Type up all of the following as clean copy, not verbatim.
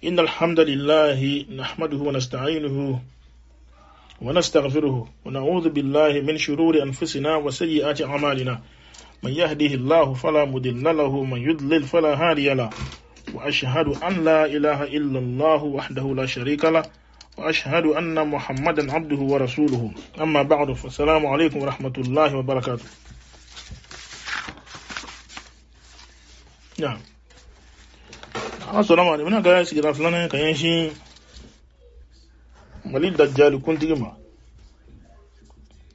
إن الحمد لله نحمده ونستعينه ونستغفره ونعوذ بالله من شرور أنفسنا وسيئات أعمالنا من يهده الله فلا مضل له من يضلل فلا هادي له وأشهد أن لا إله إلا الله وحده لا شريك له وأشهد أن محمدا عبده ورسوله أما بعد فالسلام عليكم ورحمة الله وبركاته. نعم assalamu alaikum. Na ga sigira fulana kan shi Malid Dajjal kun tigima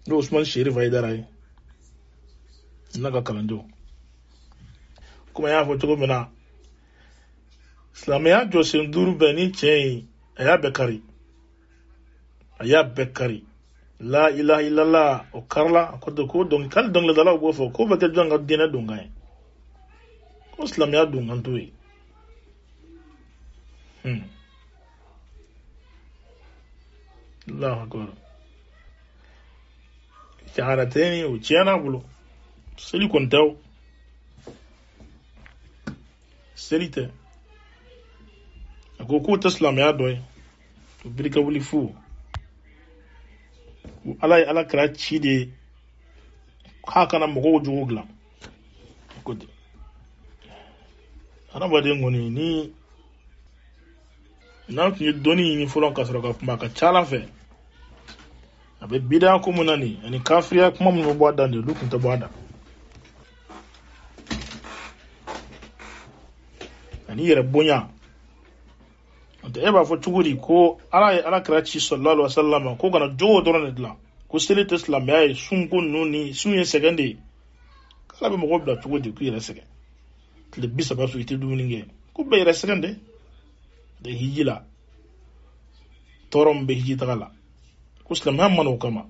do Usman Sherif ay darai naga kalando kuma ya foto ko mina Islamia jo sendur beni che aya bekari la ilaha illallah o karla ko don kal don la dala go fo ko ba tel janga dina dunga ko Islamia dunga toyi الله أكبر. شعارتين وشيانا بلو سلي كنتاو سليته أكو تسلم يا دوي بريكا ولي فو على كراتشي دي هاكنا مغو جوغلا كودي أنا بعدين غني ني na tunye doni ni fulon kasoro ka kuma ka chala fe abe bida ko munani ani kafriya kuma mun bo da ne lukun ta bada ani yere bonya ante eba fo tuguri ko ala krachi sallallahu alaihi wasallam ko kana jowo doron dla ko sele islam ya sungun nuni sunye segande kala be mo gobda tugudi ku yere sege le bisa ba su ite duninge ko be yere segande da hijila toron be hiji tagala kuslam hammano kama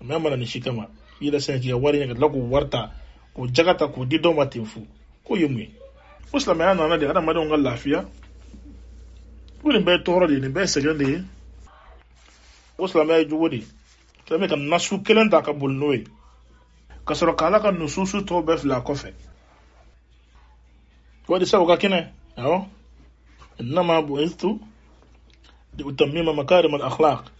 mamana ni shikama ila sanji wari nga lagu warta ko jagata ko dido matinfu ko yumwe kuslam ya nana de ada madon ngal lafiya wuri be toro de ni be segande kuslam ya juwodi tame kan nasu kelenta ka bulnoy kasoro kala kan nususu to be fla kofe wadi saw ka kine awo إنما بعثت لأتمم مكارم الأخلاق.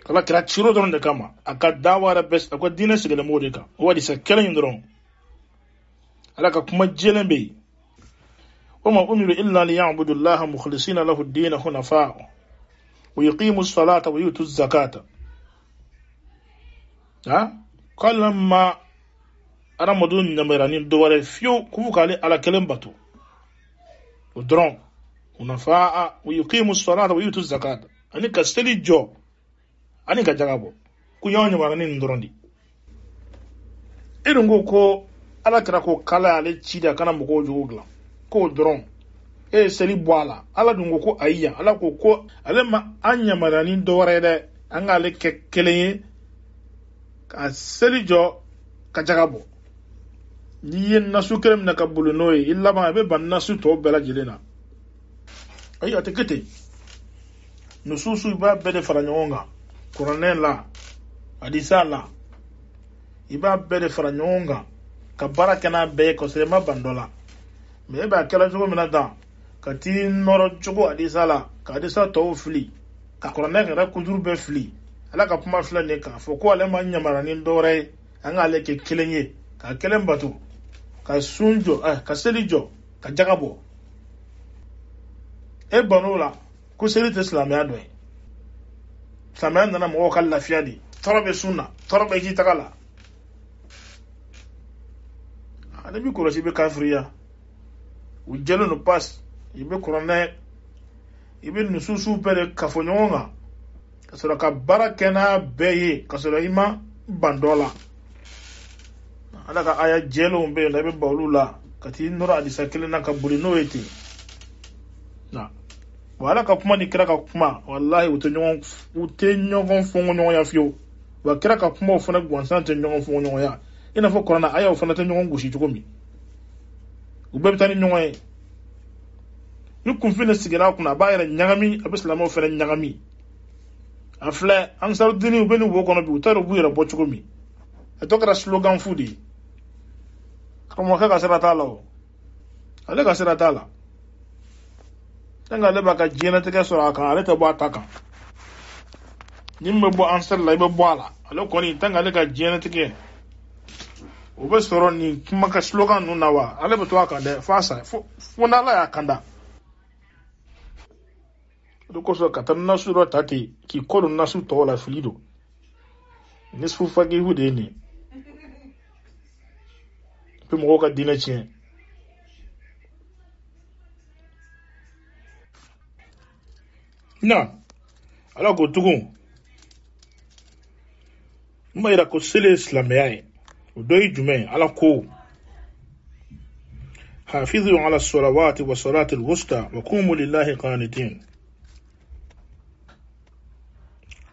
كلا كلا تشيرو درون دكما أكاد دعوة بس أكاد دينا سجل موديكا هو دي سكلا يندرون ألاك كما جيلن بي وما أمر إلا ليعبدوا الله مخلصين له الدين حنفاء ويقيموا الصلاة ويؤتوا الزكاة. قال لما أنا مدون نمرانين دوار فيو كفوك على كلام باتو ودرون ونفاء ويقيم الصلاة ويؤتوا الزكاة أني كستلي جو أني كجابو كيوني واني ندروندي إرنغو كو على كراكو كلا على تشيدا كنا مكو جوغلا كو درون سلي بوالا على دونغو كو أيا على كو على ما أنيا مراني دورة ده أنغا على ككلي كستلي جو كجابو ni nasu kerem na kabulu noy illa ma be ban nasu to bela jilena ay atekete nususu ba bede faranyonga kuranela adisala iba bede faranyonga ka baraka na be ko sema bandola me ba kala jogo minada ka ti noro jogo adisala ka adisa to fli ka kuranela ra kujur be fli ala ka puma fla ne ka fo ko ale ma nyamara ni ndore anga ale ke kilenye ka kelen batu ka sunjo ka selijo ka jagabo e banola ku seli islam ya doy saman na mo kala lafiya di torobe sunna torobe ji tagala ana bi ko be kafriya ujelo no pass ibe korona ibe nususu pere kafonyonga kasura ka barakena beye kasura ima bandola ala ka aya jelo mbe na be bawlula kati nura adisa kele na ka bulino eti na wala ka kuma ni kira ka kuma wallahi utenyon fongo nyon ya fio wa kira ka kuma ofuna gwansan tenyon fongo nyon ya ina fo korona aya ofuna tenyon gushi tukomi ubebtani nyon ni kumfina sigina kuna bayira nyangami abislamo ofuna nyangami afle ansar dini ubeni wo kono bi utaro buyira bochukomi atokara slogan fudi kama kaka sira tala o ale ka sira tala tanga le baka jena te so aka ale te bo ataka nimbe bo answer la ibe bo ala ale ko ni tanga le ka jena te ke o be soro ni kimaka slogan no nawa ale be to aka de fasa fo na la ya kanda do ko so katanna suro tati ki kodo nasu to la filido nisfu fagi hude ni pe mo ka dina chien na ala ko tugun mbayra ko sele islamiyai doy jume ala ko حافظوا على الصلوات والصلاة الوسطى وقوموا لله قانتين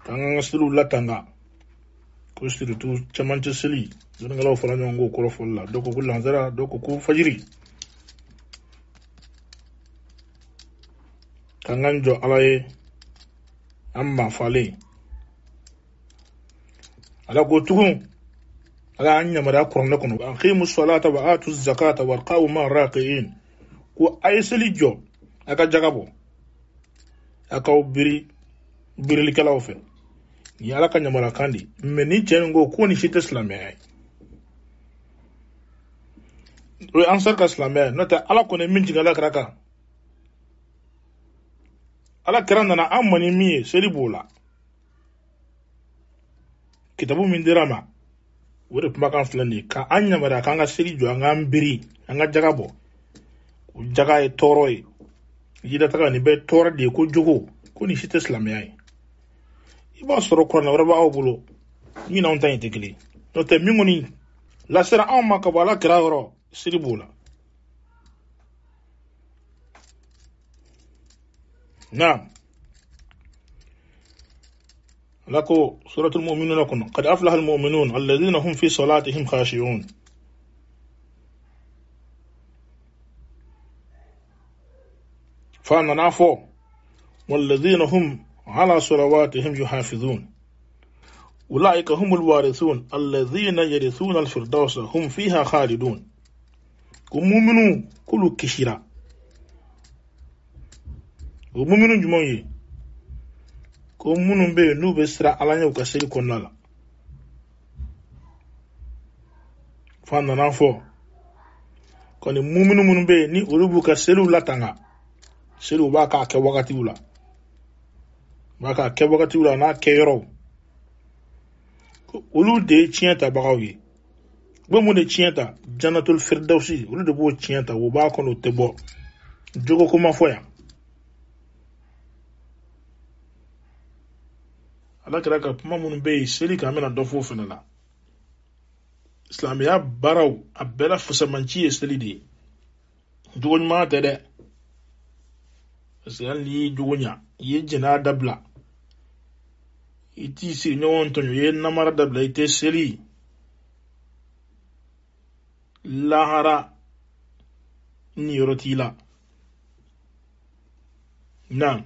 kanga stilu latanga ko stilu tu chamanche sili zona ngalo fala nyongo ko folla doko ko lanzara doko ko fajiri kanganjo alaye amma fale ala ko tugun ala anya mara kurna kono aqimu salata wa atu zakata warqaw ma raqiin ko ayseli jo aka jagabo aka biri likala ofe yala ka nyamara kandi meni chengo ko ni shite islamai o answer ka islamai nota ala ko ne minji ngala kraka ala kiranda na amani miye seri bola kitabu min dirama wore kuma kan flani ka anya mara kanga seri jo anga mbiri anga jagabo jaga e toroy yida taka ni be tor de ko jogo ko ni shite islamai iba soro ko na warba awbulo ni na onta integli no te mingoni la sera amma ka bala kiraoro seri bola نعم لكو سورة المؤمنون لكم قد أفلح المؤمنون الذين هم في صلاتهم خاشعون فأنا نعفو والذين هم على صلواتهم يحافظون أولئك هم الوارثون الذين يرثون الفردوس هم فيها خالدون كمؤمنون كل كشيرا ومؤمنون جمعي كمؤمنون بي نوبة سرع علانيا وكسيري كونالا فانا نافو كوني مؤمنون بي ني أولوبو كسيري لاتانا سيري وباكا كوغاتي ولا باكا كوغاتي ولا نا كيرو ولو دي تشينتا باغاوي بمو دي تشينتا جنة الفردوسي ولو دي بو تشينتا وباكو نو تبو جوكو كما فويا ala kira ka kuma mun be seli ka mena dofo fenala islamiya baraw abela fusamanci seli de dugon ma ta de sai li dugonya ye jina dabla iti si nyawon to ye namara dabla ite seli lahara ni rotila nan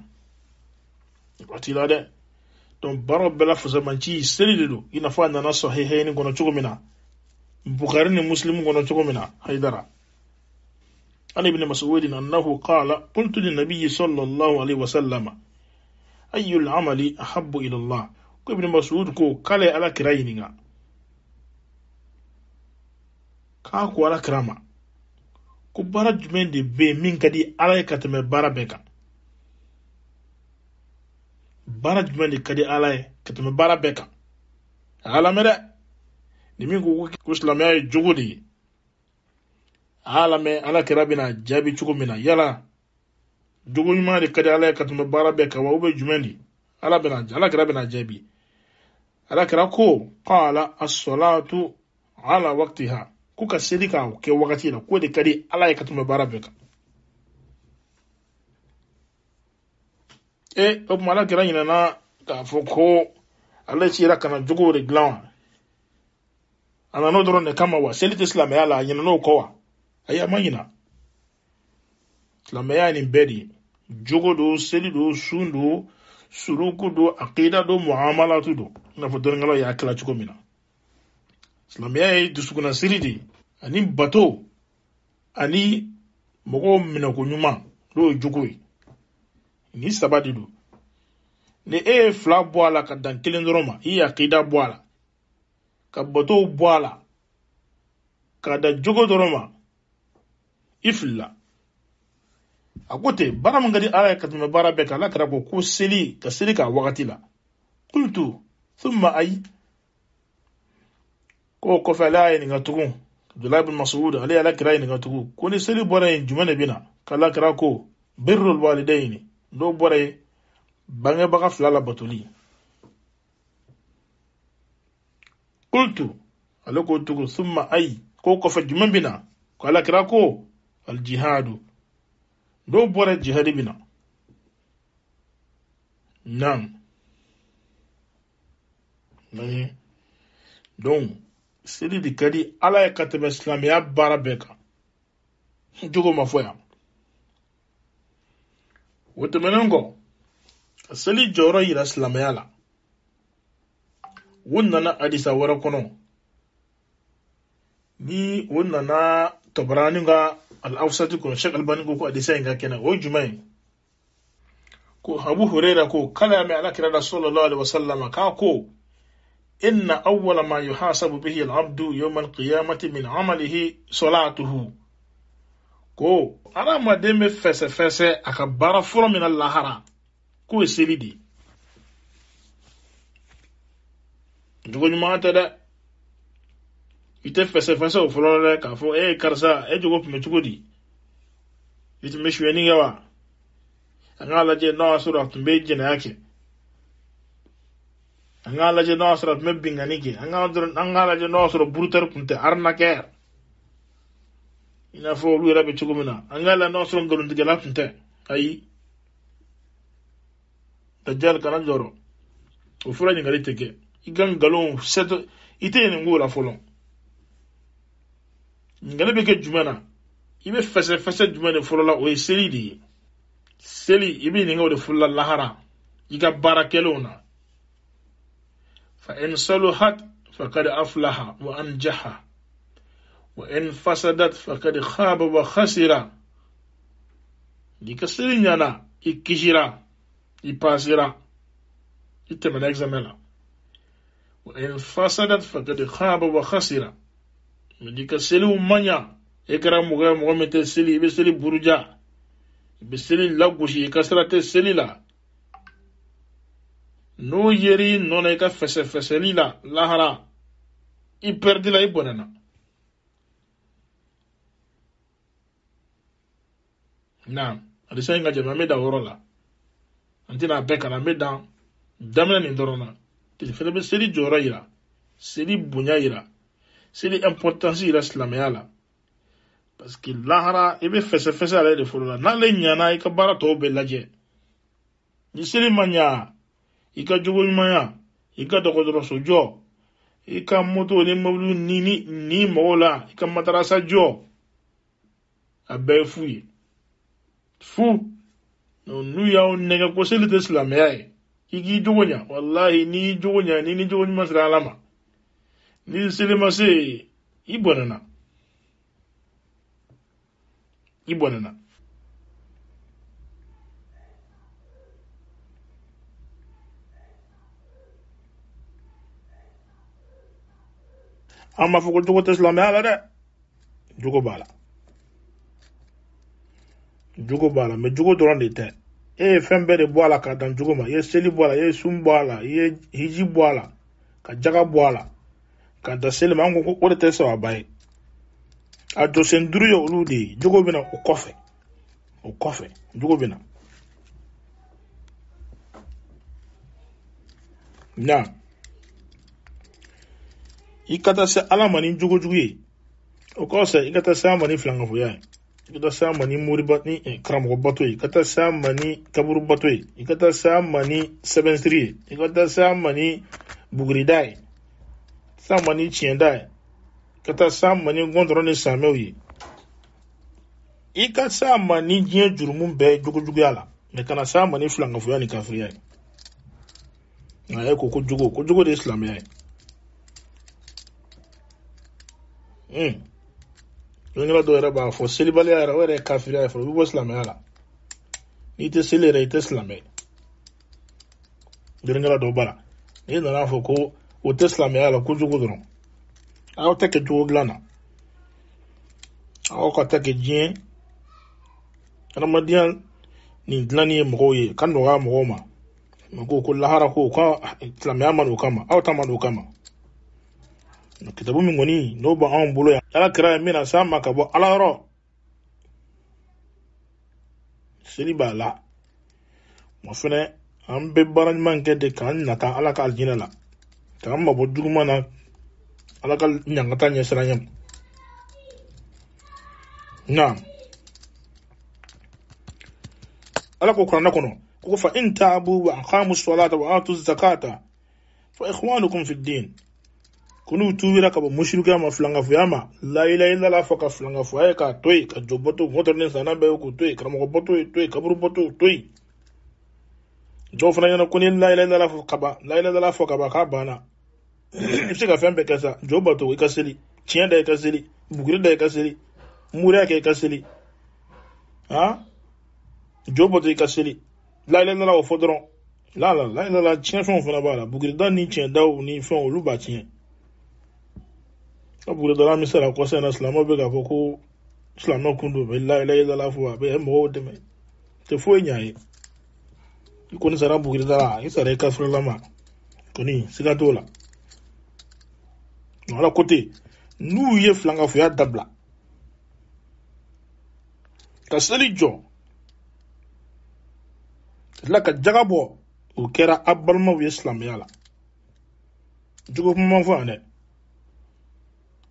rotila de don baro bela fusamanci selido ina fa na sahihaini gono chugumina bukhari ni muslim gono chugumina haidara an ibn mas'ud annahu qala qultu lin nabiy sallallahu alaihi wasallam ayyul amali ahabbu ila allah ko ibn mas'ud ko kale ala kirayinga ka ko ala kirama ko bara jumende be min kadi ala katame bara beka bara jumani kadi alaye katame bara beka alamere ni min ko islamay jogodi alame ala kirabina jabi chugumina yala jogoni ma de kadi alaye katame bara beka wa ube jumani ala kirabina jabi ala kirako qala as-salatu ala waqtiha kuka sedika ke wakati na ko de kadi alaye katame bara beka o mala kira nyina na ka foko ala chira kana jogo de glan ana no dron ne kama wa selite islam ya la nyina no ko wa aya manyina islam ya ni bedi jogo do seli do sundu suruku do aqida do muamalatu do na fo don ngalo ya kala chuko mina islam ya du sukuna siridi ani bato ani mogo mina ko nyuma do jogo ni saba de don. Ni e fila bɔ a la ka dan kelen dɔrɔn ma, i akida bɔ a la, ka bato bɔ a la, ka da jogo dɔrɔn ma, i filila. A ko ten, baara min ka di Ala ye ka tɛmɛ baara bɛɛ kan, Alakira ko seli, ka seli k'a wagati la. Qultu thumma ay, ko kɔfɛ ale y'a ɲininka tugun, Abdullah ibn Mas'ud ale ye Alakira ɲininka tugun, ko ni seli bɔra yen jumɛn de bɛna? Ka Alakira ko birrul walidayni, n'o bɔra yen bangebaga fila la batoli. Qultu, ale ko tugun thumma ay, ko kɔfɛ jumɛn bɛna? Ko Alakira ko al jihadu, n'o bɔra jihadi bɛna. Naam. Donc seli de ka di Ala ye ka tɛmɛ silamɛya baara bɛɛ kan. Jogo ma fɔ yan. O tɛmɛnen kɔ, ka seli jɔyɔrɔ yira silamɛya la. O nana hadisa wɛrɛ kɔnɔ. Ni o nana Tabarani ka al-Awsat kɔnɔ, Sheikh Albani ko hadisa in ka kɛnɛ. O jumɛn ye? Ko Abu Huraira ko kala ya mɛ Alakira da sallallahu alaihi wasallam ka ko inna awwala ma yuhasabu bihi al-abdu yawm al-qiyamati min amalihi salatuhu. Ko adamaden bɛ fɛsɛfɛsɛ a ka baara fɔlɔ min na lahara, k'o ye seli de ye. Jogo ɲuman tɛ dɛ. I tɛ fɛsɛfɛsɛ o fɔlɔ dɛ, k'a fɔ karisa jogo tun bɛ cogo di? I tun bɛ suyɛni kɛ wa? An k'a lajɛ n'o y'a sɔrɔ a tun bɛ jɛnɛya kɛ. An k'a lajɛ n'o y'a sɔrɔ a tun bɛ bingani kɛ. An k'a lajɛ n'o y'a sɔrɔ burutɛri tun tɛ, arnaqueur. I n'a fɔ olu yɛrɛ bɛ cogo min na. An k'a lajɛ n'o y'a sɔrɔ nkalontigɛla tun tɛ. Ayi. Dajjal kana jɔrɔ. O fɔlɔ ɲininkali tɛ kɛ. I ka nkalon i tɛ ɲininka o la fɔlɔ. Ɲininkali bɛ kɛ jumɛn na? I bɛ fɛsɛfɛsɛ jumɛn de fɔlɔ la? O ye seli de ye. Seli i bɛ ɲininka o de fɔlɔ la lahara. I ka baara kɛlenw na. فإن صلحت فقد أفلح وأنجح وإن فسدت فقد خاب وخسر. Dika seli ɲana, I kisira, I pasira, I tɛmɛna examen la. وإن فسدت فقد خاب وخسر. Dika seliw ma ɲa, I kɛra mɔgɔ min tɛ seli, I bɛ seli buruja, I bɛ seli lagosi, I ka sira tɛ seli la. N'o yeri nɔnɔ I ka fɛsɛfɛsɛli la lahara, I perdi la, I bɔnɛna. Naam, hadisa in ka jɛn, an bɛ dan o yɔrɔ la. An tɛna a bɛɛ kalan, an bɛ dan daminɛ nin dɔrɔn na. Fɛnɛ bɛ seli jɔyɔrɔ yira, seli bonya yira, seli importance yira silamɛya la. Parce que lahara I bɛ fɛsɛfɛsɛ ale de fɔlɔ la. N'ale ɲana, I ka baara tɔw bɛ lajɛ. Ni seli ma ɲa, I ka jogo ɲumanya, I ka dɔgɔtɔrɔso jɔ, I ka moto ni mobili ni mɔgɔw la, I ka matarasa jɔ, a bɛɛ ye fu ye. Fu, n'u y'aw nɛgɛ ko seli tɛ silamɛya ye, I k'i jogo ɲa, wallahi ni jogo ɲa, ni jogo ɲuman sera Ala ma, ni seli ma se, I bɔnɛna. I bɔnɛna. An b'a fɔ ko jogo tɛ silamɛya la dɛ. Jogo b'a la. Jogo b'a la, mais jogo dɔrɔn de tɛ. E ye fɛn bɛɛ de bɔ a la ka dan jogo ma. I ye seli bɔ a la, i ye sun bɔ a la, I ye hiji bɔ a la, ka jaga bɔ a la, ka dan seli ma. An ko o de tɛ sababa ye. A jɔsen 5 ye olu de ye. Jogo bɛna o kɔfɛ. O kɔfɛ, jogo bɛna. Na. I ka taa se Ala ma ni jogo jugu ye. O kɔfɛ, I ka taa se a ma ni filankafoya ye. I ka taa se a ma ni karamɔgɔ bato ye. I ka taa se a ma ni kaburu bato ye. I ka taa se a ma ni sɛbɛnsiri ye. I ka taa se a ma ni bugurida ye. Se a ma ni tiɲɛda ye. I ka taa se a ma ni gɔndɔrɔ ni saamɛw ye. I ka se a ma ni diɲɛ jurumu bɛɛ jogo juguya la. Mais kana se a ma ni filankafoya ni kafiriya ye. Nka e ko jogo de ye silamɛya ye. Yɔngɛla dɔw yɛrɛ b'a fɔ selibaliya yɛrɛ o yɛrɛ ye kafiriya ye fɔlɔ, o bɛ bɔ silamɛya la. ni te selere ite slame dirngala do bara ni na fo ko o te slame ala ko jugo dron aw te ke jugo glana aw ko te ke jien ramadian ni glani mo ye kan do ga mo ma ko lahara ko slame amanu kama aw tamanu kama kitabu min ngoni no ba an bulo ya ala kira mina sama ka bo ala ro seli bala mo fene am be baran man ke de kan nata ala ka aljina la tam ma bo duguma na ala ka nyangata nya saranyam na ala ko kana kono ko fa in ta'abu wa aqamu as-salata wa atu az-zakata fa ikhwanukum fi ad-din kunu tubira ka ba mushriku ma flanga fuyama la ilaha illa la faka flanga fuya ka toy ka joboto motor ne sana be ko toy karamo ko boto toy kaburu boto toy jo fana yana kuni la ilaha illa la faka ba la ilaha illa la faka ba ka bana isi ka fembe kasa joboto ka seli tien da ka seli bugure da ka seli mura ka seli ha joboto ka seli la ilaha illa la fodron la ilaha illa la tien fon fona ba la bugure da ni tien da ni fon lu ba tien abure da mi sala ko sana islamo be ga ko islamo kundu be la ilaha illa la fuwa be mo de me te fo nyaay ko ni sara bugire da ni sara ka fura lama ko ni siga dola wala côté nu ye flanga fu ya dabla ka sali jo la ka jagabo o kera abalma wi islam yala jugo mo fo ane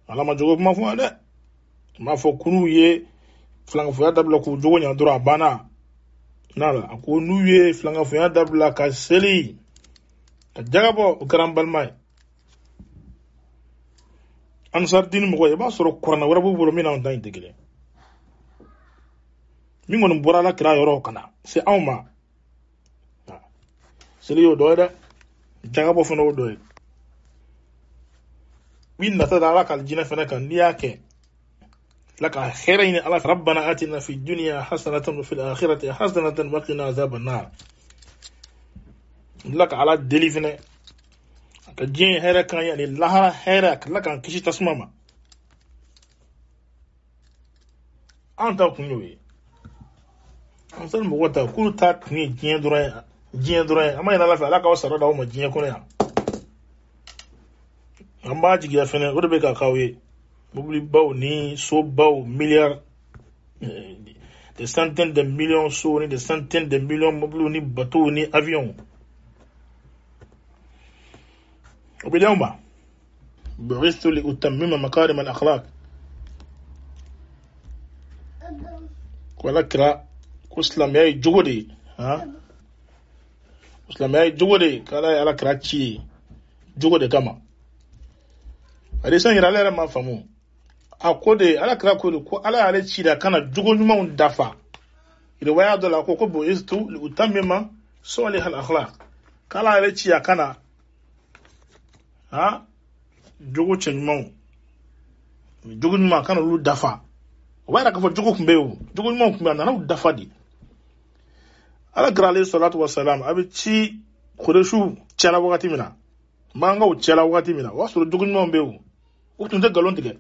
ala ma jogo ma fo ade ma fo kunu ye flanga fo ya dabla ku jogo nya dura bana nala ko nu ye flanga fo ya dabla ka seli ka jagabo karam balmay ansar din mo ba soro korna wara bu bolo mina on tan tegele mi ngon bora la kra yoro kana c'est awma seli yo doida jagabo fo no doida وين نتدعى لك الجنة فنك نياك لك خيرين على ربنا آتنا في الدنيا حسنة وفي الآخرة حسنة وقنا عذاب النار لك على الدليل فنك كجين هيرك يعني الله هيرك لك عن كشي تسمما أنت كنوي أنت المغوطة كل تاك ني جين دورين أما ينالف لك وصر داوما جين كونيا amba jigira fene odo be ka kawe bubli baw ni so baw milliard des centaines de millions so ni des centaines de millions moblu ni bateau ni avion وباليوم بعثت لأتمم مكارم الأخلاق ولكرا كسلم ياي جودي ها كسلم ياي جودي كلا على كراتشي جودي كما adisan yira lera ma famu akode ala kra ko ala ale chida kana jugo nyuma dafa ile waya dola ko bo istu li utammima salih al akhlaq kala ale chiya kana ha jugo chenmo jugo nyuma kana lu dafa waya ka fo jugo kumbewu jugo nyuma kumbe na lu dafa di ala kra alayhi salatu wassalam abi chi khureshu chala wakati mina manga u chala wakati mina wasu jugo nyuma mbewu utunte galon tige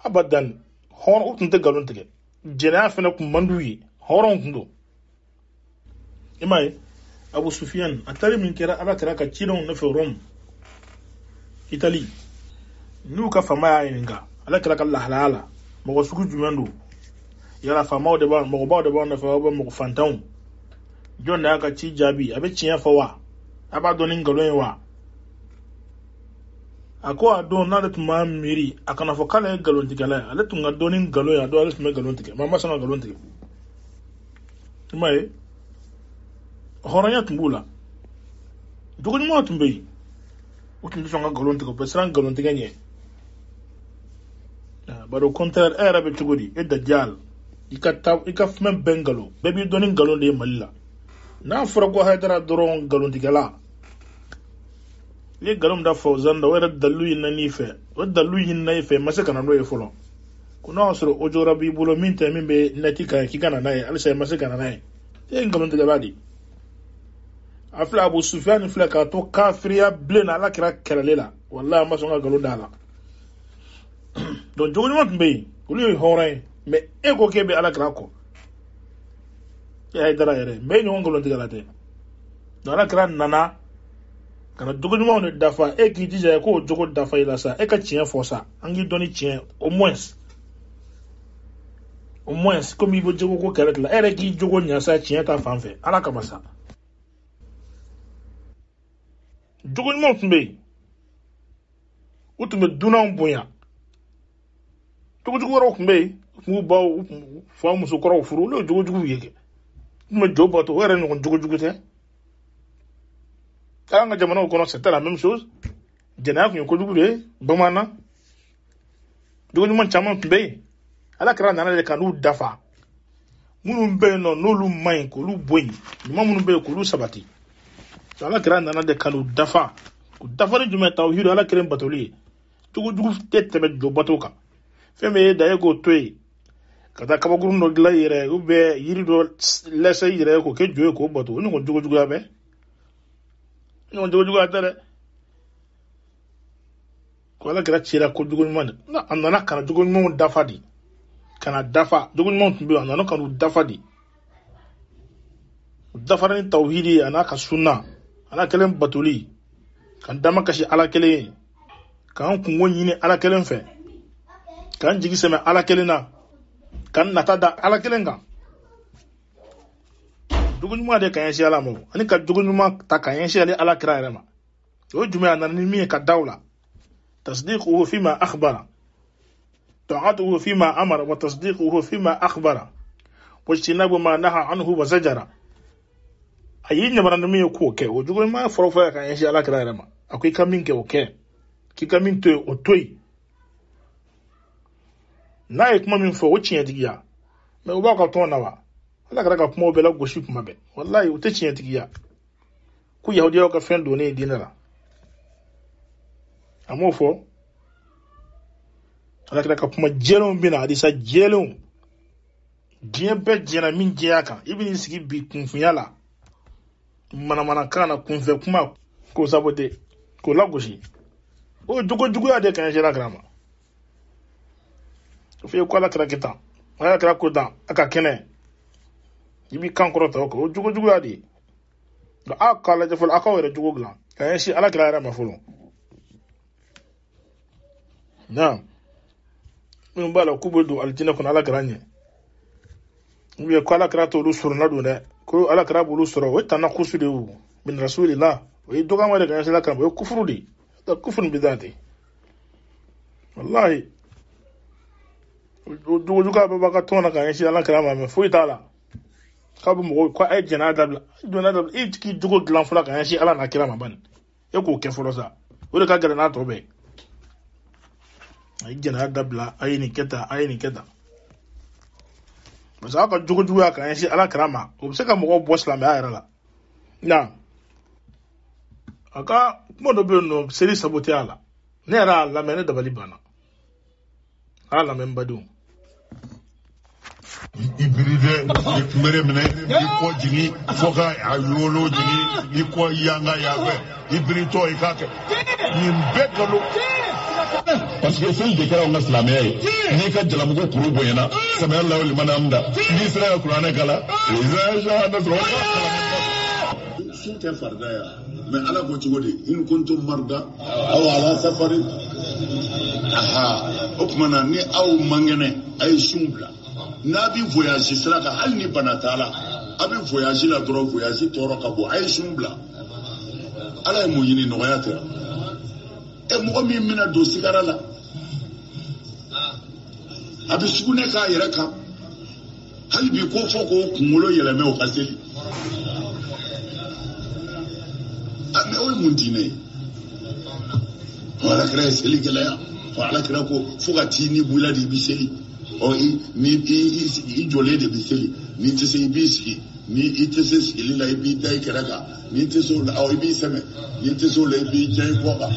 abadan hon utunte galon tige jena fena kum manduyi horon kundo imai Abu Sufyan atari min kira ala kira ka cidon na Rom Italy nu ka fama ya inga ala kira ka halala mo suku jumando yala fama de ba mo ba de ba na fa ba mo fantaw jonna ka ci jabi abe ciya fawa abadonin galon wa ako adon na letu ma miri akana fo kala galon tigala aletu ngadonin galo ya do aletu me galon tigala mama sana galon tigala mai horanya tumbula duguni mo tumbe utin do songa galon tigala besran galon tiganye baro contraire era be tugudi e dajjal ikaf men bengalo bebi donin galon de malila na fura ko haydara doron galon tigala ye galom da fawzan da wayar dalu yin na nife wadda dalu yin na ife mase kana no e folo kuna soro ojo rabi bulo minte mimbe natika kigana naye alisa masikana naye ngalon de badi afla Abu Sufyan fla ka to kafiriya blena ala kira kelalela wallahi ma songa galo dala don jogo ni mbe kuli hore me ego kebe ala kira ko ya dara yere me ni ngolon de galate don ala kira nana kana jogo ni mo ne dafa e ki dija ko jogo dafa ila sa e ka tien força angi doni tien au moins comme il veut jogo ko keret la ere ki jogo nya sa tien ta fanfe ala kamasa jogo ni mo mbe utume duna mboya jogo waro mbe mu ba fa mu so koro furu lo jogo yeke me jobo to ere no jogo te kanga jamana ko no c'était la même chose jena ko jogo de bamana jogo ni mo chama mbe ala kra nana de kanu dafa munu mbe no lu main ko lu boyi ni munu mbe ko lu sabati ala kra nana de kanu dafa ko dafa ni juma tawhid ala kra batoli jogo tete be do batoka feme da yego toy kada kaba guru no gla yere ube yiri do lesa yere ko ke joye ko bato ni ko jogo abe ni ko jogo atare ko ala kra chira ko jogo man na andana kana jogo mo dafa di kana dafa jogo mo tumbe andana kana dafa di dafa ni tawhidi ana ka sunna ala kelen batoli kan dama kashi ala kelen kan kun woni ni ala kelen fe kan jigi sema ala kelena kan natada ala kelenga dugunuma de kan shi ala mo ani ka dugunuma ta kan shi ala kira rema o juma nan ni mi ka dawla tasdiquhu fima akhbara ta'atuhu fima amara wa tasdiquhu fima akhbara wajtinabu ma naha anhu wa zajara ayin ne baran mi ko ke o dugunuma forofo kan shi ala kira rema akwai kamin ke o ke ki kamin to o toy na yi kuma min fo wucin ya digiya mai uba ka tona wa Allah ka daga kuma bela goshi kuma be wallahi wuta cin ya digiya ku yahudiya ka fendo ne dinara amo fo Allah ka daga kuma jelon bina hadisa jelon jebe jena min jeyaka ibini sigi bi kunfunyala mana kana kunfe kuma ko sabote ko lagoshi o jugo ya de kan jera grama fi ko ala kra kita ala kra ko da aka kene yibi kan ko to ko jugo adi da aka la jafal aka wera jugo glan kan shi ala kra ra mafulo na min bala kubudu aljina kun ala granye yibi ko ala kra to lu surna do ne ko ala kra bulu suro wata na kusudu min rasulillah wa doga ma de kan shi la kan ko kufuru di da kufrun bidati wallahi dugu ka baba ka tona kan shi Allah karama me foi tala ka bu mo ko ay jana dabla ki dugu glan fula kan shi Allah na kirama ban e ko ke fulo sa o de ka gara na to be ay jana dabla ay ni keta masa ka dugu kan shi Allah karama o se ka mo boss la me ayra la na aka mo do be no seri sabote ala ne ra la me ne dabali bana ala me mbadu ibiride mere mene iko jini foka ayolo jini iko yanga yawe ibirito ikake ni mbekalo parce que c'est des cas on a slamé ni ka jalamugo kuru boyena sama Allah liman amda ni sira Qur'an kala iza na zroka sunta fardaya mais ala ko cigodi in kuntum marda aw ala safari aha okmana ni aw mangene ay shumbla n'a bi voyage sira ka hali ni banatala a bi voyage la dɔrɔn voyage tɔɔrɔ ka bɔ a ye sun bila ala ye mun ɲini nɔgɔya tɛ mɔgɔ min bɛna don sigara la a bɛ sugunɛ k'a yɛrɛ kan hali bi ko fɔ k'o kunkolo yɛlɛmɛ o ka seli mais o ye mun diinɛ ye fo ala kɛra ye seli gɛlɛya fo ala kɛra ko fo ka t'i ni bula de i bi seli ni jole de bi seli ni tɛ se i b'i sigi ni i tɛ se sigili la i b'i da i kɛrɛ kan ni tɛ se o la i b'i sɛmɛ ni tɛ se o la i b'i jan i kɔ kan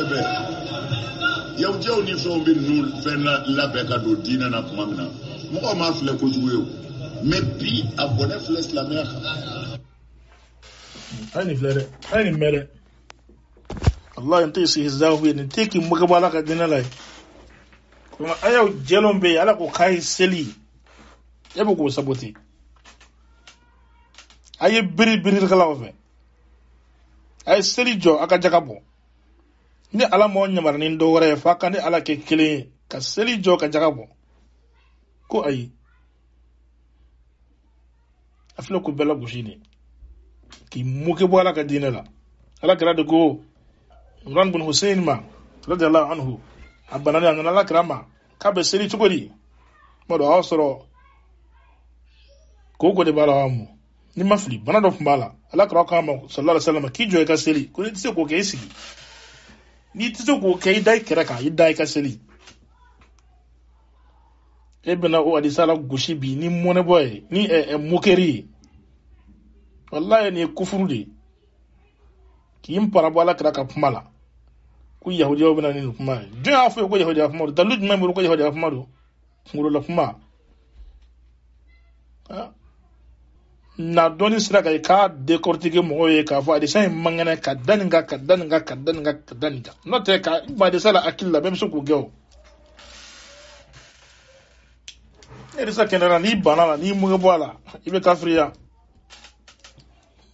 bɛ yawudiyaw ni fɛnw bɛ ninnu fɛn labɛn ka don diinɛ na tuma min na mɔgɔw m'a filɛ kojugu ye o mais bi a bɔnɛ filɛ silamɛya kan. Ai ni filɛ dɛ ai ni mɛ dɛ Allah n tɛ sigi zahu ye nin tɛ k'i mɔkɛ bɔ Ala ka diinɛ la ye kuma a y'aw jɛlenw bɛ yen Ala ko k'a ye seli e bɛ k'o saboter a ye birikalaw fɛ a ye seli jɔ a ka jaga bɔ ni Ala m'o ɲamara ni dɔ wɛrɛ ye f'a ka ni Ala kɛ kelen ye ka seli jɔ ka jaga bɔ ko ayi a filɛ ko bɛɛ lagosi de k'i mɔkɛ bɔ Ala ka diinɛ la Ala kɛra de ko Imran bin Hussein ma radiyallahu anhu a banana a nana Ala kɛra ma k'a bɛ seli cogo di ma dɔn a y'a sɔrɔ ko de b'a la wa mu ni ma fili bana dɔ tun b'a la Ala kɛra k'a ma sallallahu alaihi wasallam k'i jɔ i ka seli ko n'i tɛ se k'o kɛ i sigi n'i tɛ se k'o kɛ i da i kɛrɛ kan i da i ka seli e bɛna o hadisa la gosi bi ni mɔnɛbɔ ye ni mokɛri ye wallahi ni ye kufuru de k'i parabɔ Ala kɛra ka kuma la ko yahudiyaw bɛna ni kuma ye jɔn y'a fɔ ye ko yahudiya kuma don dalu jumɛn bolo ko yahudiya kuma don kunkolola kuma na dɔɔni sira kan i k'a décortiquer mɔgɔw ye k'a fɔ hadisa in man kɛnɛ ka da nin kan n'o tɛ ka hadisa la hakili la bɛɛ bɛ se k'o kɛ o hadisa kɛnɛra n'i banna la n'i mɔkɛ bɔ a la i bɛ kafiriya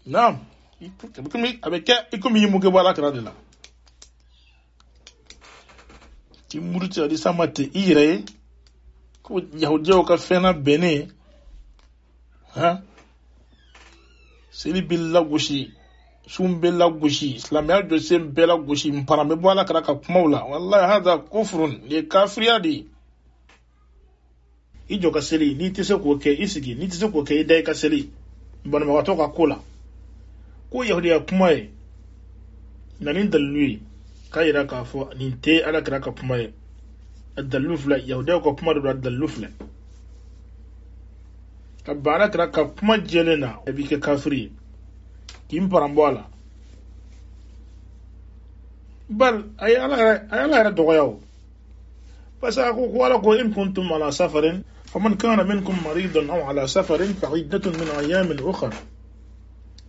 naam a bɛ kɛ i komi i mɔkɛ bɔ Ala kɛra de la k'i muruti hadisa ma ten i yɛrɛ ye ko yahudiyaw ka fɛn na bɛnnen seli bɛ lagosi sun bɛ lagosi silamɛya jɔsen bɛɛ lagosi mparan bɛ bɔ Ala kɛra ka kumaw la wallahi hada kufrun nin ye kafiriya de ye i jɔ ka seli n'i tɛ se k'o kɛ i sigi n'i tɛ se k'o kɛ i da i ka seli banabagatɔ ka ko la ko yahudiya kuma ye na ni dalilu ye k'a yira k'a fɔ nin tɛ Ala kɛra ka kuma ye a dalilu filɛ yahudiyaw ka kuma de don a dalilu filɛ ka ban Ala kɛra ka kuma jɛlen na a b'i kɛ kafiri ye k'i mparan bɔ a la bal a ye Ala yɛrɛ dɔgɔya o parce que a ko Ala ko in kuntum ala safarin faman kana minkum maridan aw ala safarin fa iddatun min ayamin ukhra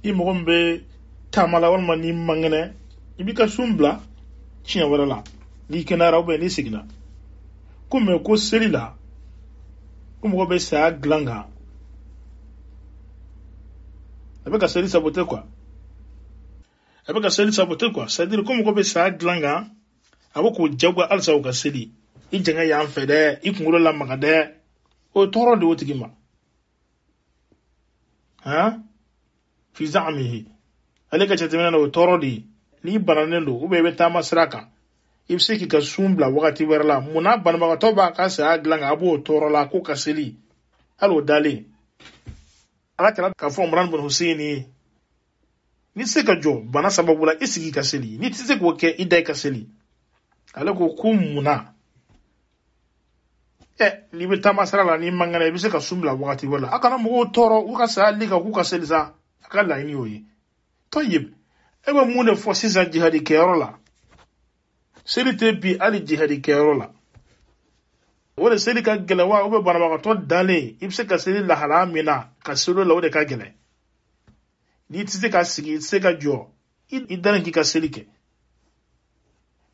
i mɔgɔ min bɛ taama la walima n'i man kɛnɛ i b'i ka sun bila tiɲɛ wɛrɛ la n'i kɛnɛyara ou bien n'i seginna ko mais ko seli la ko mɔgɔ bɛ saya dilan kan a bɛ ka seli saboter quoi c'est-à-dire ko mɔgɔ bɛ saya dilan kan a bɛ k'o jagoya halisa o ka seli i jɛngɛ y'an fɛ dɛ i kunkolo lamaga dɛ o tɔɔrɔ de o tigi ma fi za'amihi ale ka jateminɛ na o tɔɔrɔ de ye n'i bananen don ou bien i bɛ taama sira kan i bɛ se k'i ka sun bila wagati wɛrɛ la munna banabagatɔ b'a ka saya dilan kan a b'o tɔɔrɔ la ko ka seli hali o dalen Ala kɛra k'a fɔ Imran bin Hussein ye n'i tɛ se ka jɔ bana sababu la i sigi ka seli n'i tɛ se k'o kɛ i da i ka seli ale ko munna n'i bɛ taama sira la n'i man kɛnɛ i bɛ se ka sun bila wagati wɛrɛ la a kana mɔgɔw tɔɔrɔ u ka saya li kan k'u ka seli sa a ka laɲini y'o ye tɔyib e bɛ mun de fɔ sisan jihadi kɛyɔrɔ la seli tɛ bi hali jihadi kɛyɔrɔ la o de seli ka gɛlɛn wa ou bien banabagatɔ dalen i bɛ se ka seli lahala min na ka seli la o de ka gɛlɛn n'i tɛ se ka sigi i tɛ se ka jɔ i dalen k'i ka seli kɛ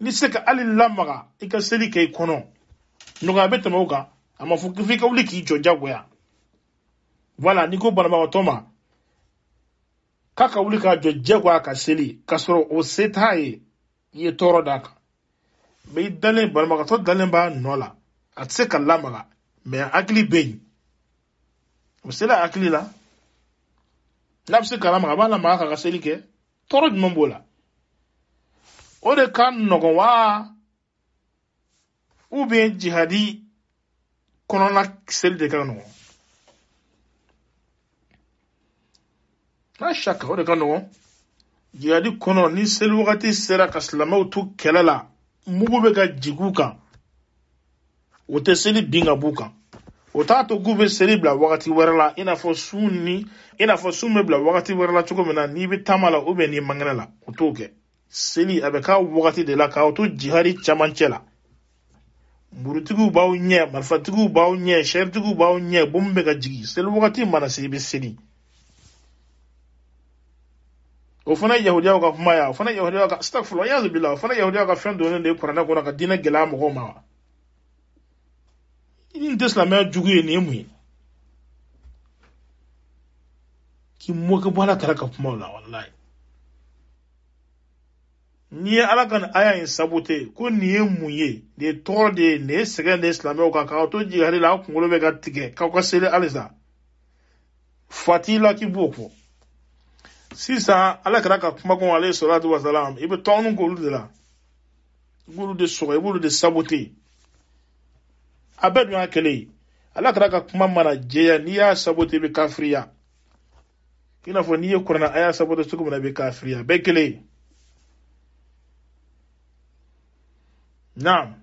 n'i tɛ se ka hali lamaga i ka seli kɛ i kɔnɔ nɔgɔya bɛ tɛmɛ o kan a ma fɔ f'i ka wuli k'i jɔ jagoya voilà n'i ko banabagatɔ ma k'a ka wuli k'a jɔ jagoya ka seli k'a sɔrɔ o se t'a ye i ye tɔɔrɔ d'a kan mais i dalen banabagatɔ dalen b'a nɔ la a tɛ se ka lamaga mais hakili bɛ yen o sela hakili la n'a bɛ se ka lamaga a b'a lamaga k'a ka seli kɛ tɔɔrɔ jumɛn b'o la o de ka nɔgɔn wa ou bien jihadi kɔnɔna seli de ka nɔgɔn n'a shaka o de ka nɔgɔn jihadi kɔnɔ ni seli wagati sera ka silamɛw to kɛlɛ la mugu bɛ ka jigin u kan o tɛ seli bin ka b'u kan o t'a to k'u bɛ seli bila wagati wɛrɛ la i n'a fɔ sun bɛ bila wagati wɛrɛ la cogo min na n'i bɛ taama la ou bien n'i man kɛnɛ la o t'o kɛ seli abeka wakati de la ka to jihadi chamancela burutigu baw nye marfatigu baw nye shertigu baw nye bombe ga jigi sel wakati mana sebe seli o fana yahudiya ka kuma ya o fana yahudiya ka astaghfirullah ya billah o fana yahudiya ka fen do ne de qur'ana ko ka dina gela mo ma in islamia jugu ne mu ki mo ka bala kala ka kuma la wallahi ni ala kan aya in sabote ko ni muye de tord de ne segen de islamia ka to jihadi la ko ngolo be ga tige ka sele alisa fatila ki boko sisa ala kara ka kuma ko alayhi salatu wasalam ibe tonu ko de la gulu de so gulu de sabote abedu akele ala kara ka kuma mana jeya ni ya sabote be kafriya ina fo ni qur'ana aya sabote su kuma be kafriya be kele naam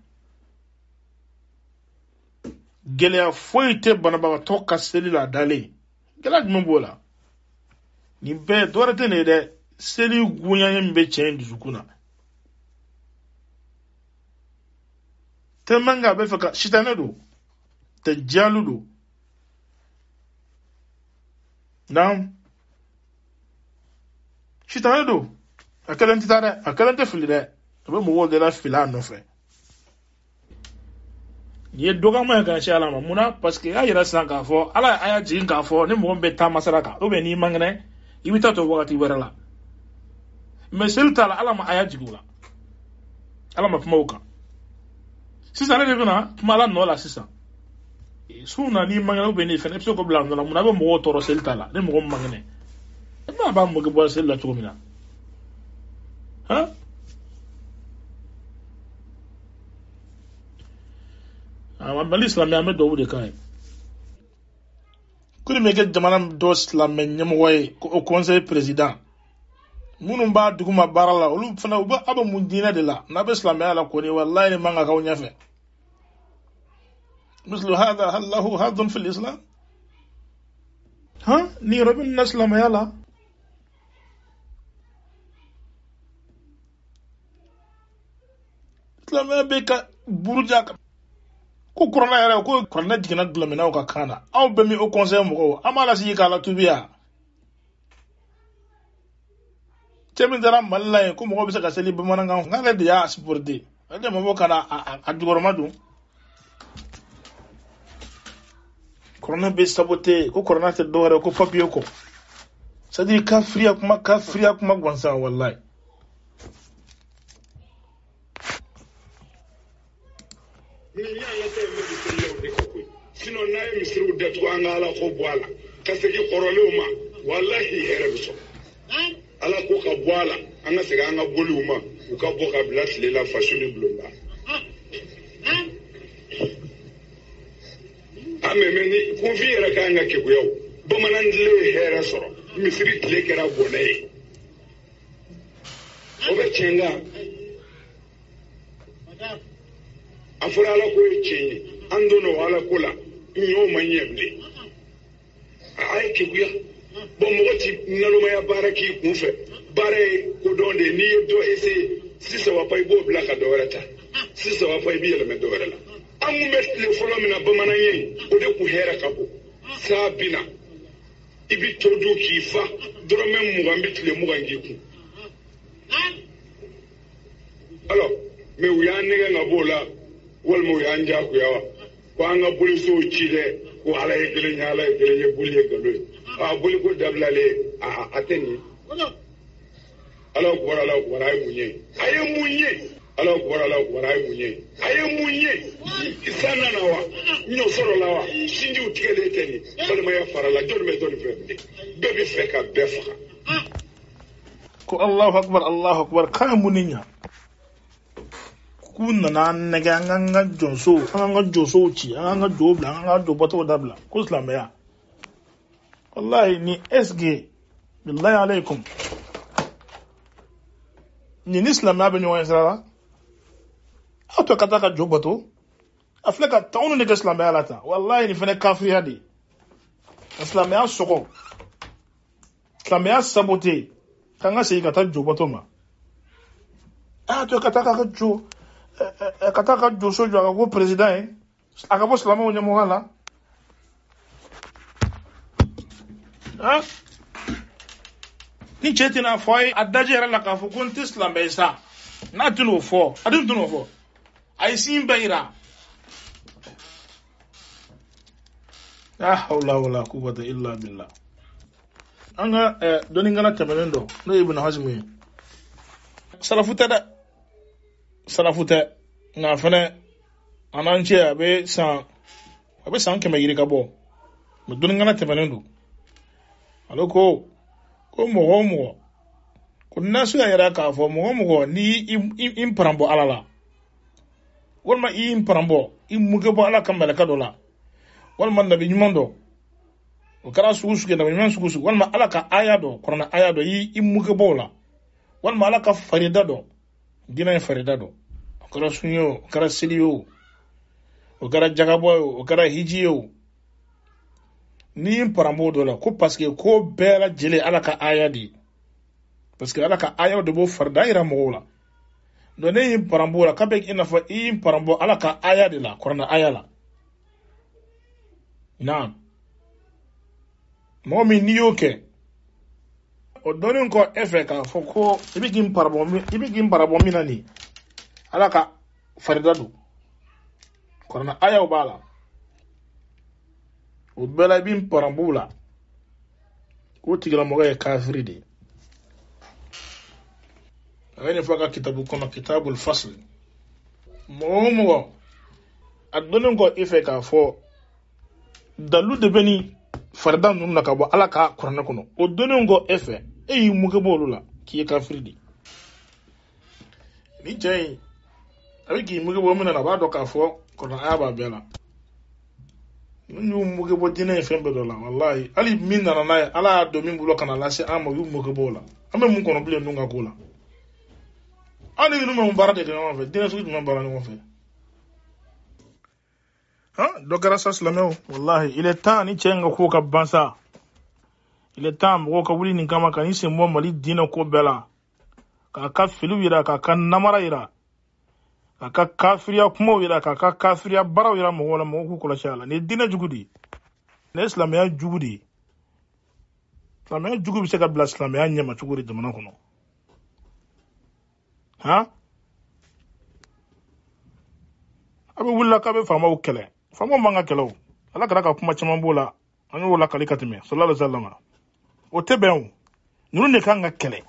gele foite banaba to kaseli la dale gela gmbola ni be dorate ne de seli gunya mbe chen duzukuna temanga be faka shitanedo te jaludo nam shitanedo akalante filide be mo wode la fila no fe ye doga ma kan sha alama muna parce que ayira san ka fo ala aya jin ka fo ne mo be ta masaraka o be ni mangne ibita to wakati werala mesel tala ala ma aya jigula ala ma pmoka sisa ne bina mala no la sisa suna ni mangne o be ni fe ne pso ko bla no la muna be mo toro sel tala ne mo mangne ma ba mo go sel la to mina ha amma l'islam ya me do wude kai kuri me get jamanam do islam men nyam way ko conseil président munum ba duguma barala olu fana ba aba mun dina de la na be islam ya la ko ni wallahi ni manga kaw nyafe mislu hada hal lahu hadun fil islam ha ni rabin islam ya la islam ya be ka buruja ko corona yara ko corona digina glamina ka kana aw be mi au conseil mo amala si kala tubiya temin dara mallay ko mo be sa seli be mananga ngale de ya sporde ade mo kana adugoro madu corona be sabote ko corona te dore ko papier ko sadi kafriya kuma gwansa wallahi sino naye misiru datu angala ko bwala kaseki korolema wallahi herebiso ala ko ka bwala anga sega anga boluma uka boka blat lela fashuni blonda amemeni konfiera kanga kekuyo bomanandle here soro misiri tlekera bonay obechenga afura ala ko chenye andono wala kula nyo manyeble ay kekuya bo moti naloma ya baraki kunfe bare ko donde ni do ese sisa wa pay bo blaka do warata sisa wa pay bi yele do warala amu metle folo mina bamananye o de ku hera kabo sabina ibi todu kifa dorome mugambitle mugangiku alors me uyanega ngabola wal mo yanja ku yawa ko anga poliso chile ko ala yekele bulle galo buli ko dablale ateni ala ko ay munye ala ko ay munye isana nawa nyo soro lawa sindi utikele teni bale ma ya farala jol me don fembe bebi feka befa ko Allahu akbar kan muninya kunna na nega nganga jonso chi anga dobla anga dobato dabla ko islam ya wallahi ni SG billahi alaikum ni islam ya bani wa israra auto kataka jobato afleka taunu ne islam ya lata wallahi ni fene kafiri hadi islam ya soko islam ya sabote kanga sai kata jobato ma to kataka jo kataka jo sojo aga go president aga bo salama wonya mo wala ni cheti na foi adajera la ka fu kun tislam be sa na tuno fo adun tuno fo ay sim beira la hawla wala quwwata illa billah anga doni ngana tamelendo no ibn hazmi salafuta na fane ananche abe san keme yiri kabo mo doni ngana tamelendo aloko ko mo ko nasu ya yara ka fo mo ni imparambo alala wala imparambo imugebo ala kambala kadola wal man nabi nyumondo o kara sugusu na nyuman sugusu wal ma alaka ayado korona ayado yi imuke bola wal ma alaka farida do dina farida do o kara sunyo o kara siliyo o kara jagabo o kara hijiyo ni parambo do la ko parce que ko bela jele alaka ayadi parce que alaka ayado bo farda ira mola do ne parambo la kabe ina fa parambo alaka ayadi la korona ayala naam momi niyoke o donin ko efe ka foko ibigin parabo minani alaka faridadu korona aya ubala o bela bin parambula ko tigala moga kafiri de ayene faka kitabu kono kitabul fasl momo adonin ko efe ka fo dalu de beni farda nun na kabo alaka korana kono o donengo efe eyi muke bolula ki kafiridi ni jey abiki muke bo mena na ba do ka fo korana aba bela nyu muke bo dine fembe dola wallahi ali minna na na ala do min bulo kana la se amo yu muke bola ame mun kono bile nunga kula ani nu mo barade de no fe dine su mo barade mo fe dogara saslameo wallahi il est temps ni chenga ko ka bansa il est temps mo ka wuli ni kama kan ise mo mali dina ko bela ka filu wira ka namara ira ka kafiriya kuma wira ka kafiriya bara wira mo wala mo ko kula shala ni dina jugudi ne islamiya jugudi islamiya jugubi se ka bla islamiya nyama jugudi jamana kono abe wulla ka be fama ukele fama manga kelo ala kara ka kuma chama bola anu wala kali katime sallallahu alaihi wasallam o teben nunu ne kanga kele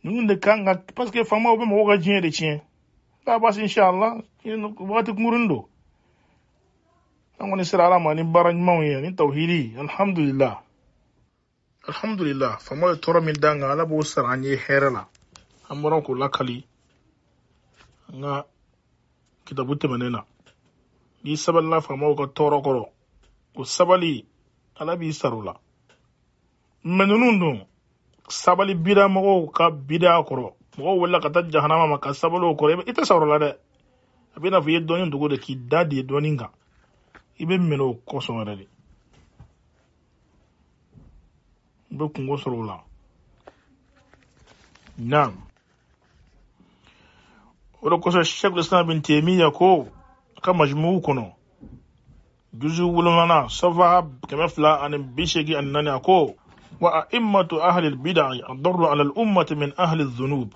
nunu ne kanga parce que fama obe mo ga jien de chien la bas inshallah yin wati ngurundo ngoni sira ala mani baraj mawiya ni tauhidi alhamdulillah fama toro min danga ala bo saranye herala amoron ko lakali nga kitabu temenena ni saballa fama ko toro koro ko sabali ala bi sarula menunun sabali bida mo ka bida koro mo wala ka ta jahannama maka sabalo koro ita sarula de abina fi donin dugo de ki dadi doninga ibe meno ko so rade be kungo sarula nam wala ko Sheikh Islam bin Taymiyyah ko ka majmu kono juzu wulana safa kama fla an bishigi annani ko wa a'immatu ahli al-bid'ah adarru ala al-ummati min ahli adh-dhunub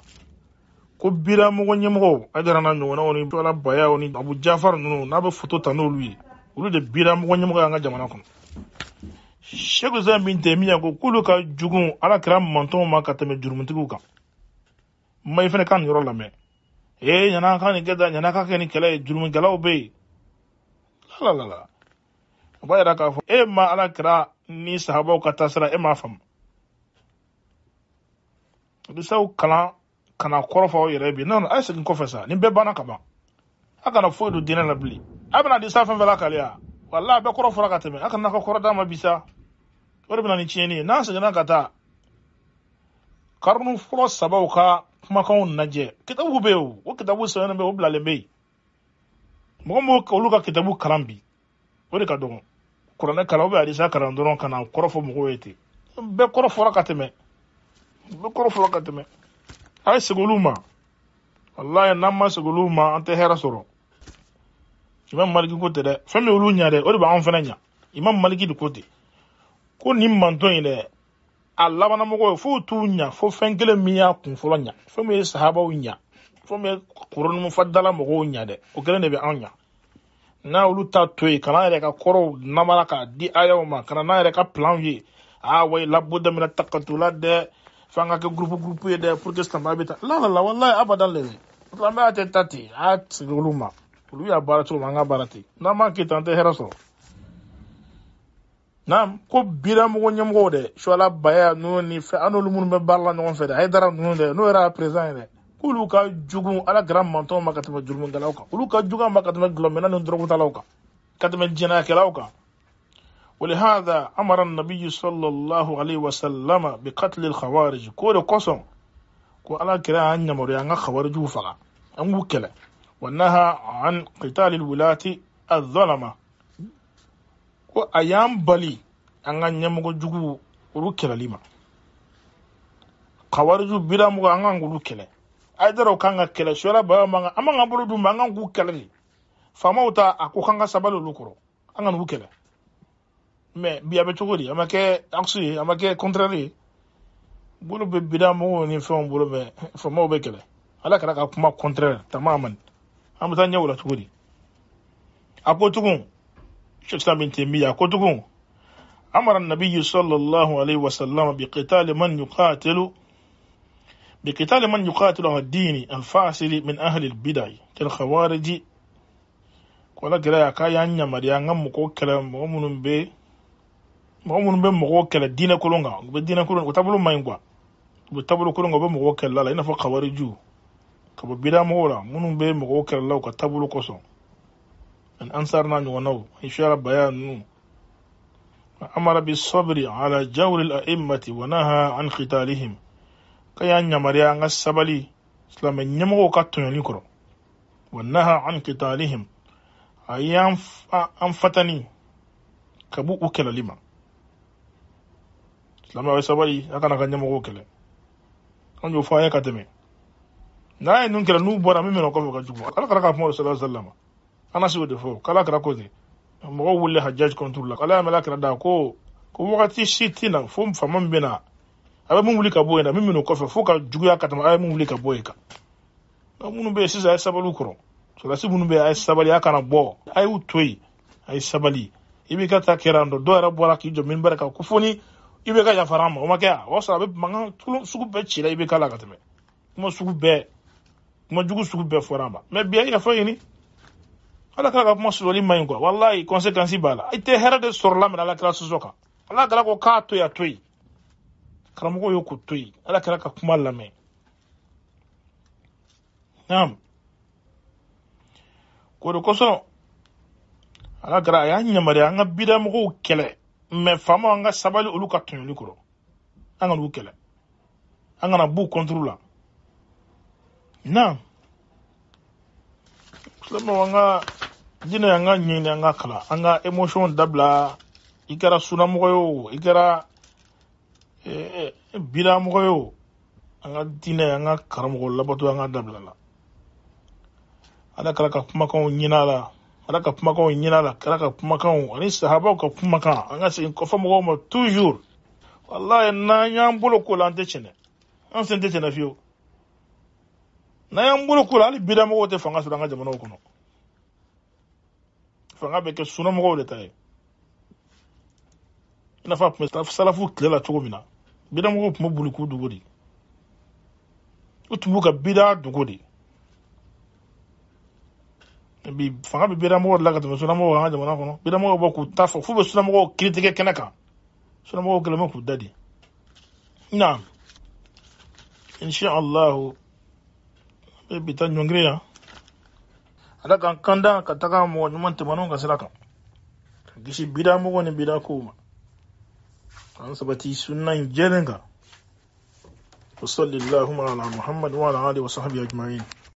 ko bira mo nyemo adarana no woni wala baya woni Abu Jafar no na be foto tanolwi wulu de bira mo nyemo nga jamana kono Sheikh Islam bin Taymiyyah ko kulu ka jugun ala kram manton ma ka teme jurmuntigu ka may fene kan yoro la me nyana kan ni geda nyana ka ken kele jurmun galaw be la bayra ka fo ma ala kra ni sahaba ka tasra ma fam du saw kala kana korofo yere bi non ay sekin ko fesa ni be bana ka ba aka na fo du dina la bli abana di safa vela kalia wallahi be korofo ka teme aka na ka korda ma bisa wori bina ni chieni na se jana kata karnu furo sabaw ka kuma kan naje kitabu bew o kitabu sana be o blale be mo ko luka kitabu karambi wori ka dogo Qur'an kala be hadisa karan doron kana korofo mo wete be korofo rakateme ay seguluma wallahi namma seguluma ante hera soro imam maliki ko te de fami ulu nya de o de ba on fana nya imam maliki de ko te ko ni manton ine Allah bana mo fo tu nya fo fenkele miya kun fo nya fo me sahaba nya fo me qur'an mufaddala mo nya de o gele ne be anya na ulu ta toy kana re ka koro namara ka di ayaw ma kana na re ka plan yi way labudda min at-taqattulat de fanga ke groupe de pour que samba beta la wallahi abadan le la ma tati at guluma ulu ya baratu manga barati na ma ki tante heraso nam ko bira mo nyam gode shola baya no ni fe anolu mun be barla no fe ay dara no de no era présent de kulu ka jugu ala grand manton makatama julmu galawka kulu ka juga makatama glomena no drogu talawka katama jina kelawka ولهذا أمر النبي صلى الله عليه وسلم بقتل الخوارج كل قسم وعلى كلا أن يمر أن خوارج فلا أن وكلا ونهى عن قتال الولاة الظلمة وأيام بلي أن يمر جوجو وكلا لما خوارج بلا مغ أن وكلا أيضا كان كلا شولا بما أما نقول دم أن وكلا فموتا أكو كان سبب لكرو أن وكلا mais biya be chogodi amake aksi amake contraire bulu be bida mo ni fon bulu be fo mo be kele ala kala ka kuma contraire tamaman amta nyawla chogodi akotugun sheksa bin temiya akotugun amara an-nabiy sallallahu alayhi wa sallam biqital man yuqatilu ad-din al-fasil min ahli al-bid'ah kal khawarij kola gira ka yanya mariya ngam ko kala mo munum be mo kala dina kolonga be dina kolonga ko tabulu mayngwa be tabulu kolonga be mo kala la ina fa khawariju ko be bida mo wala munum be mo kala law ka tabulu koso an ansarna nyu wonaw ishara bayan amara bis sabri ala jawr al a'immati wa naha an qitalihim kaya nyamariya nga sabali islam nyamo ka tonyani koro wa naha an qitalihim ayam an fatani kabu ukela lima lama wa sabali akana kanya mo kele onjo fa ya kateme na nun kala nu bora mi no ko ka jugo kala kala ka mo sallallahu alaihi wasallam ana su de fo kala kala ko de mo wulle hajjaj kontrol kala malaka da ko wakati shitina fo famam bena abe mun wuli ka boyena mi no ko fo ka jugo ya katama abe mun wuli ka boyeka mun be sisa sabalu koro so la sibunu be ay sabali akana bo ay utoi ay sabali ibi ka takerando do era bora ki jo min baraka ku foni ibe ka ya farama o makya o sa be manga sugu be chira ibe kala katame mo sugu be mo jugu sugu be forama me biya ya fa yini ala kala ka mo suli mayin ko wallahi conséquence bala ay te herade sur la ala kala suzoka ala kala ko ka to ya toyi karamo ko yo ko toyi ala kala ka kuma lame nam ko do koso ala gara ya nyamare anga bida mo kele me fama anga sabali ulu ka tonyoli koro anga lu kele anga na bu contrôle na slama wanga dina anga nyini anga kala anga emotion dabla ikara suna mo yo ikara bida mo yo anga dina anga karamo labato anga dabla la ala kala ka kuma kan nyina la ala ka kuma kan nyina la kala ka kuma kan ani sahaba ka kuma kan anga se ko fa mo toujours wallahi na nyambulo ko lante chene an sente chene fiyo na nyambulo ko ali bida mo wote fanga suranga jamano ko no fanga be ke suna mo wole tay ina fa salafu klela tugomina bida mo ko mo bulu ku dugodi utubuka bida dugodi bi fanga bi bida mo la ka to suna mo hanga jamana kono bida mo bo ku tafo fu be suna mo critique kenaka suna mo kelema ku dadi na insha Allah bi tan nyongriya ala kan kanda ka taka mo nyumante manon ga salaka gishi bida mo woni bida ko ma an sabati sunnan jelenga wa sallallahu ala muhammad wa ala alihi wa sahbihi ajma'in